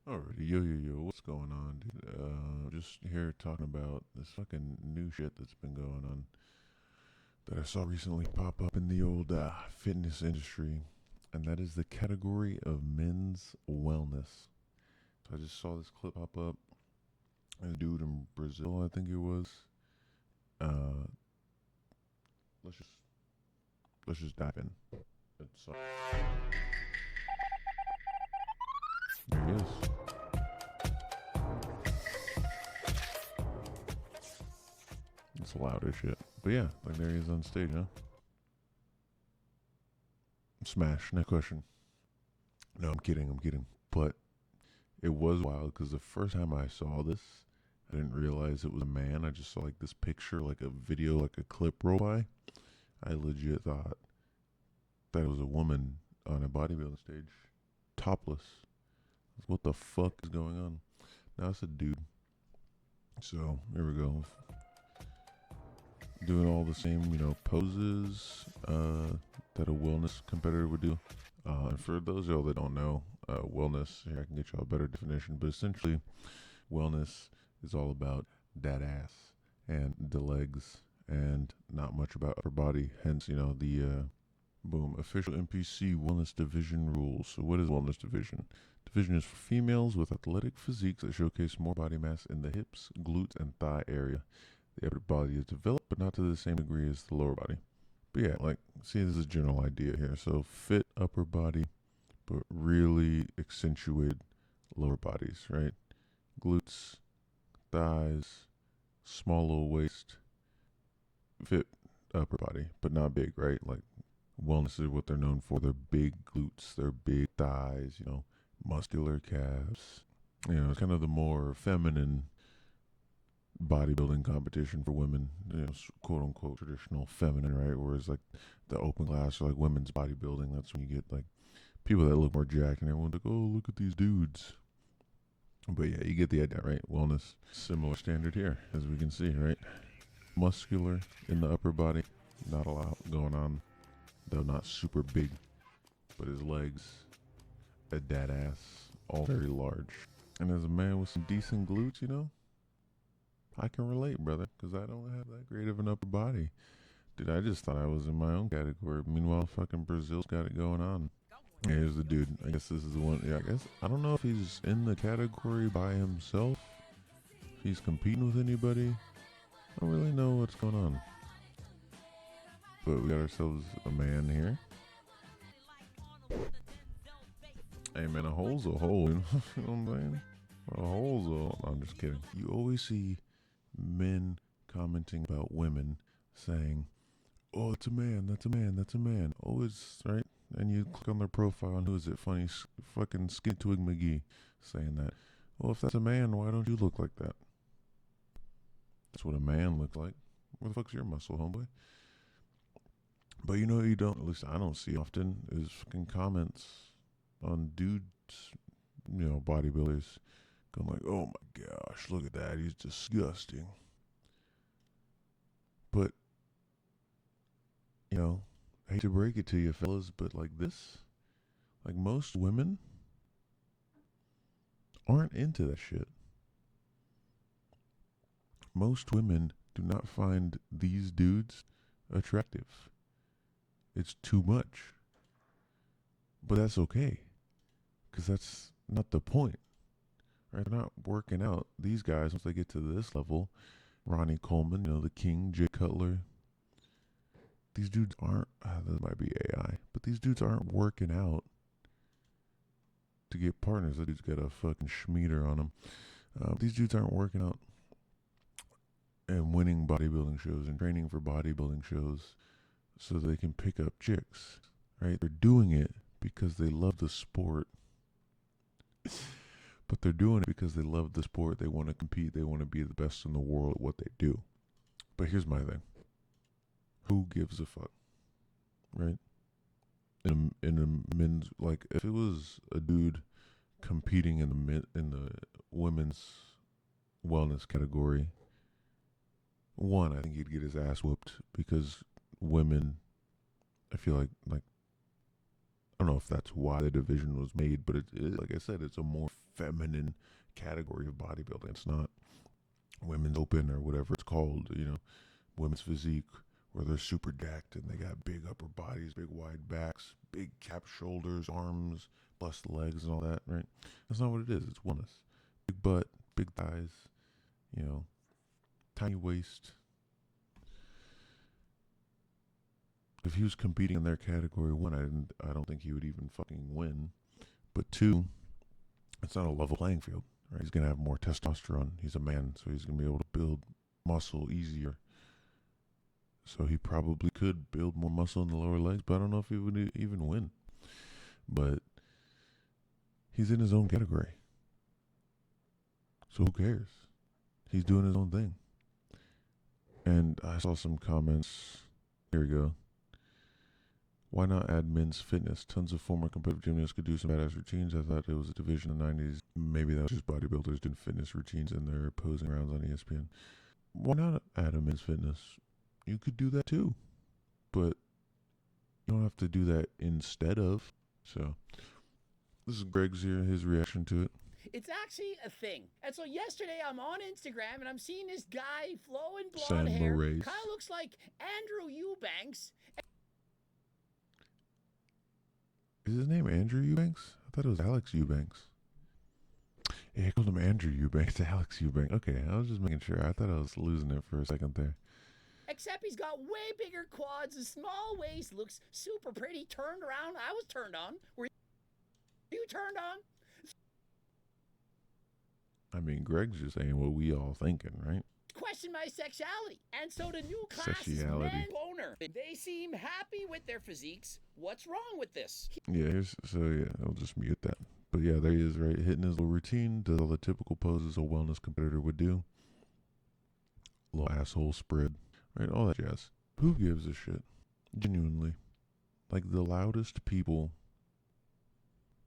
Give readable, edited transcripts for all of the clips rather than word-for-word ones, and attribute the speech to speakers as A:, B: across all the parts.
A: Alrighty, yo, what's going on, dude? Just here talking about this fucking new shit that's been going on that I saw recently pop up in the old fitness industry, and that is the category of men's wellness. So I just saw this clip pop up. A dude in Brazil, I think it was. Uh, let's just let's just dive in. It's, there he is. It's loud as shit. But yeah, like there he is on stage, huh? Smash. Next question. No, I'm kidding. But it was wild because the first time I saw this, I didn't realize it was a man. I just saw like this picture, like a video, like a clip roll by. I legit thought that it was a woman on a bodybuilding stage, topless. What the fuck is going on? Now it's a dude. So here we go. Doing all the same, poses that a wellness competitor would do. And for those of y'all that don't know, wellness, here I can get y'all a better definition, but essentially, wellness is all about that ass and the legs and not much about upper body. Hence, the boom, official NPC wellness division rules. So what is wellness division? Division is for females with athletic physiques that showcase more body mass in the hips, glutes, and thigh area. The upper body is developed, but not to the same degree as the lower body. But yeah, like, see, this is a general idea here. So fit upper body, but really accentuated lower bodies, right? Glutes, thighs, small little waist, fit upper body, but not big, right? Like, wellness is what they're known for. They're big glutes, they're big thighs, muscular calves. It's kind of the more feminine bodybuilding competition for women, quote unquote traditional feminine, right? Whereas like the open class or like women's bodybuilding, that's when you get like people that look more jacked and everyone's like, oh, look at these dudes. But yeah, you get the idea, right? Wellness, similar standard here, as we can see, right? Muscular in the upper body, not a lot going on, though not super big, but his legs, a dad ass, all very large. And as a man with some decent glutes, I can relate, brother, because I don't have that great of an upper body. Dude, I just thought I was in my own category. Meanwhile, fucking Brazil's got it going on. Yeah, here's the dude. I guess this is the one. Yeah, I don't know if he's in the category by himself. If he's competing with anybody. I don't really know what's going on. But we got ourselves a man here. Hey, man, a hole's a hole. You know what I'm saying? A hole's a hole. No, I'm just kidding. You always see men commenting about women saying, oh, it's a man, that's a man, that's a man. Always, right? And you click on their profile and who is it? Funny fucking Skin Twig McGee saying that. Well, if that's a man, why don't you look like that? That's what a man looks like. Where the fuck's your muscle, homeboy? But you don't, at least I don't see often, is fucking comments on dudes, bodybuilders going like, oh my gosh, look at that, he's disgusting. But, I hate to break it to you fellas, but like this, like most women aren't into that shit. Most women do not find these dudes attractive. It's too much. But that's okay, because that's not the point. Right? They're not working out. These guys, once they get to this level, Ronnie Coleman, the King, Jay Cutler, these dudes aren't, this might be AI, but these dudes aren't working out to get partners. That dude's got a fucking schmeater on him. These dudes aren't working out and winning bodybuilding shows and training for bodybuilding shows so they can pick up chicks, right? They're doing it because they love the sport. But they're doing it because they love the sport. They want to compete. They want to be the best in the world at what they do. But here's my thing. Who gives a fuck? Right? In a men's, like, if it was a dude competing in the women's wellness category, one, I think he'd get his ass whooped because women, I feel like I don't know if that's why the division was made, but it like I said, it's a more feminine category of bodybuilding. It's not women's open or whatever it's called, women's physique, where they're super jacked and they got big upper bodies, big wide backs, big cap shoulders, arms, plus legs and all that, right? That's not what it is. It's wellness. Big butt, big thighs, tiny waist. If he was competing in their category, one, I don't think he would even fucking win. But two, it's not a level playing field, right? He's gonna have more testosterone. He's a man, so he's gonna be able to build muscle easier. So he probably could build more muscle in the lower legs, but I don't know if he would even win. But he's in his own category. So who cares? He's doing his own thing. And I saw some comments. Here we go. Why not add men's fitness? Tons of former competitive gymnasts could do some badass routines. I thought it was a division in the 90s. Maybe that was just bodybuilders doing fitness routines in their posing rounds on ESPN. Why not add a men's fitness? You could do that too. But you don't have to do that instead of. So, this is Greg's here, his reaction to it.
B: It's actually a thing. And so yesterday I'm on Instagram and I'm seeing this guy, flowing blonde hair. Kind of looks like Andrew Eubanks.
A: Is his name Andrew Eubanks? I thought it was Alex Eubanks. Yeah, I called him Andrew Eubanks, Alex Eubanks. Okay, I was just making sure. I thought I was losing it for a second there.
B: Except he's got way bigger quads, a small waist, looks super pretty, turned around. I was turned on. Were you turned on?
A: I mean, Greg's just saying what we all thinking, right?
B: Question my sexuality. And so the new class is men boner. They seem happy with their physiques. What's wrong with this?
A: Yeah, I'll just mute that. But yeah, there he is, right? Hitting his little routine, does all the typical poses a wellness competitor would do. Little asshole spread, right? All that jazz. Who gives a shit? Genuinely. Like the loudest people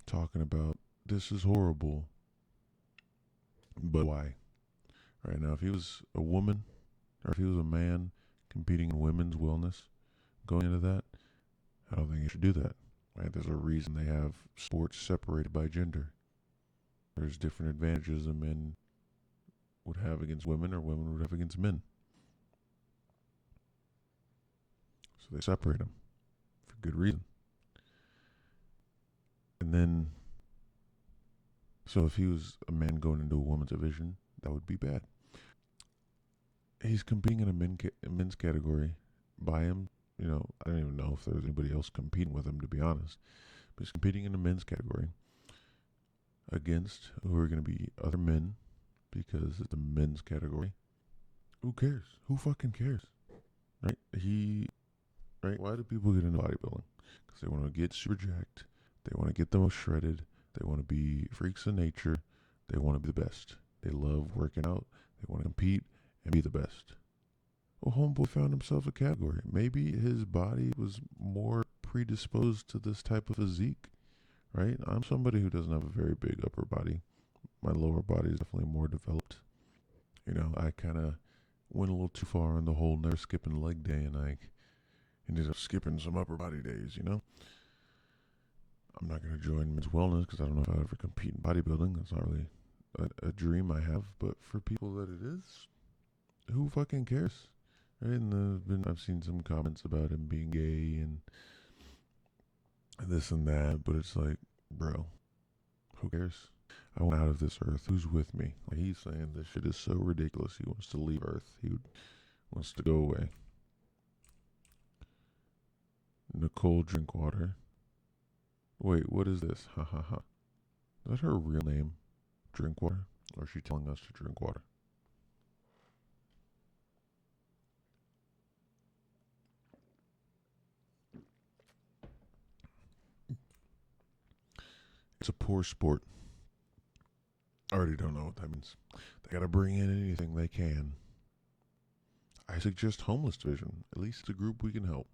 A: talking about, this is horrible. But why? Right now, if he was a woman or if he was a man competing in women's wellness, going into that, I don't think he should do that. Right? There's a reason they have sports separated by gender. There's different advantages that men would have against women or women would have against men. So they separate them for good reason. And then, so if he was a man going into a woman's division, that would be bad. He's competing in a men's category by him. I don't even know if there's anybody else competing with him, to be honest. But he's competing in a men's category against who are going to be other men because it's a men's category. Who cares? Who fucking cares? Right? Why do people get into bodybuilding? Because they want to get super jacked. They want to get the most shredded. They want to be freaks of nature. They want to be the best. They love working out. They want to compete and be the best. Well, homeboy found himself a category. Maybe his body was more predisposed to this type of physique, right? I'm somebody who doesn't have a very big upper body. My lower body is definitely more developed. I kind of went a little too far on the whole never skipping leg day, and I ended up skipping some upper body days, I'm not going to join men's wellness because I don't know if I'll ever compete in bodybuilding. That's not really a dream I have. But for people that it is, who fucking cares? Right? And I've seen some comments about him being gay and this and that. But it's like, bro, who cares? I want out of this earth. Who's with me? Like, he's saying this shit is so ridiculous. He wants to leave Earth. Wants to go away. Nicole Drinkwater. Wait, what is this? Ha ha ha. Is that her real name? Drinkwater? Or is she telling us to drink water? It's a poor sport. I already don't know what that means. They gotta bring in anything they can. I suggest homeless division. At least it's a group we can help.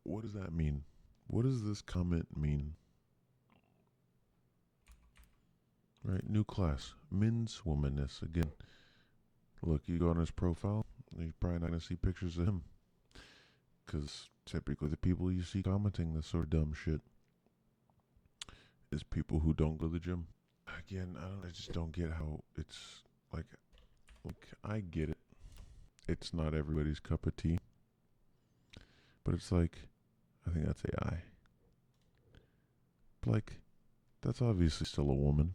A: What does that mean? What does this comment mean? Right, new class. Men's womanness. Again, look, you go on his profile, you're probably not going to see pictures of him. Because typically the people you see commenting this sort of dumb shit is people who don't go to the gym. Again, I just don't get how it's like I get it. It's not everybody's cup of tea. But it's like, I think that's AI. But like, that's obviously still a woman.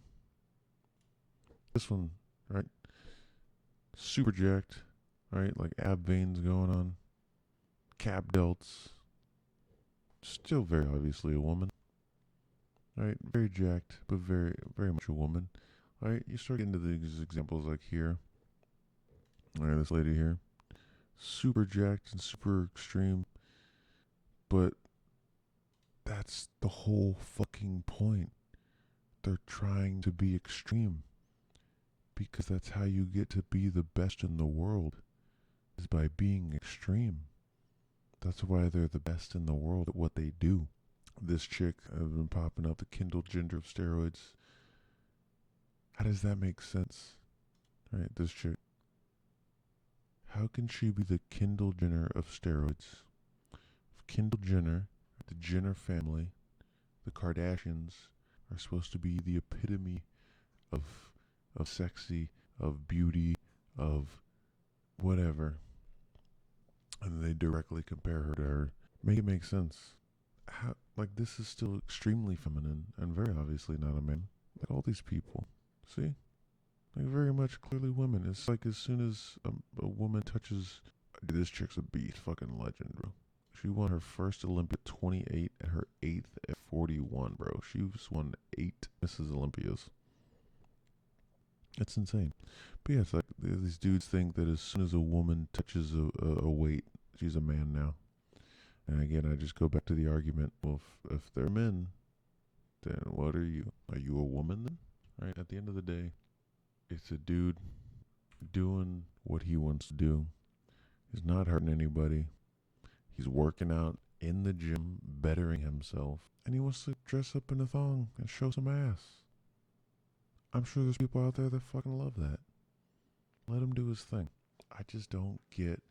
A: This one, right? Super jacked, right? Like ab veins going on, cap delts. Still very obviously a woman, right? Very jacked, but very, very much a woman. All right, you start getting to these examples like here. All right, this lady here, super jacked and super extreme, but that's the whole fucking point. They're trying to be extreme because that's how you get to be the best in the world, is by being extreme. That's why they're the best in the world at what they do. This chick has been popping up, the Kindle Gender of steroids. How does that make sense? Right, this chick. How can she be the Kendall Jenner of steroids? Kendall Jenner, the Jenner family, the Kardashians are supposed to be the epitome of sexy, of beauty, of whatever. And they directly compare her to her. Make it make sense. How, like, this is still extremely feminine and very obviously not a man. Like all these people. See? Like very much clearly women. It's like as soon as a woman touches, this chick's a beast, fucking legend, bro. She won her first Olympia at 28 and her 8th at 41, bro. She's won 8 Mrs. Olympias. It's insane. But yeah, it's like these dudes think that as soon as a woman touches a weight, she's a man now. And again, I just go back to the argument, well, if they're men, then what are you? Are you a woman then? Right? At the end of the day, it's a dude doing what he wants to do. He's not hurting anybody. He's working out in the gym, bettering himself. And he wants to dress up in a thong and show some ass. I'm sure there's people out there that fucking love that. Let him do his thing. I just don't get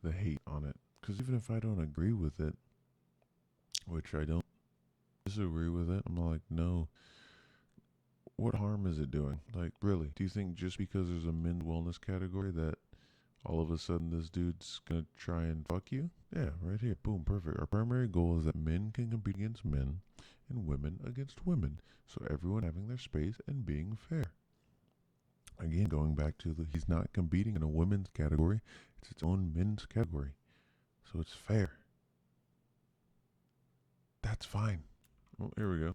A: the hate on it. Because even if I don't agree with it, which I don't disagree with it, I'm like, no. What harm is it doing? Like, really? Do you think just because there's a men's wellness category that all of a sudden this dude's gonna try and fuck you? Yeah, right here. Boom, perfect. Our primary goal is that men can compete against men and women against women. So everyone having their space and being fair. Again, going back to he's not competing in a women's category. It's its own men's category. So it's fair. That's fine. Well, here we go.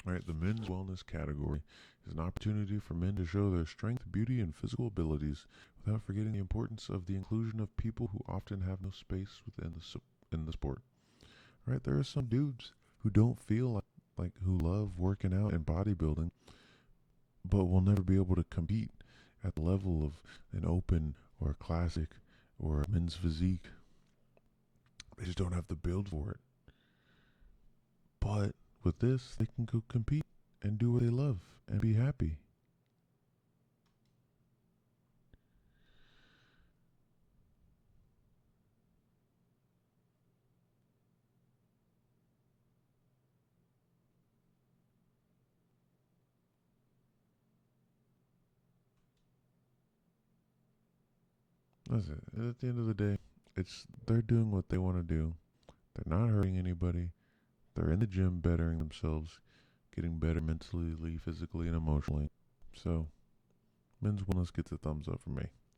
A: All right, the men's wellness category is an opportunity for men to show their strength, beauty, and physical abilities without forgetting the importance of the inclusion of people who often have no space within in the sport. All right, there are some dudes who don't feel like who love working out and bodybuilding, but will never be able to compete at the level of an open or a classic or a men's physique. They just don't have the build for it. But with this, they can go compete and do what they love and be happy. That's it. At the end of the day, they're doing what they want to do. They're not hurting anybody. They're in the gym bettering themselves, getting better mentally, physically, and emotionally. So, men's wellness gets a thumbs up from me.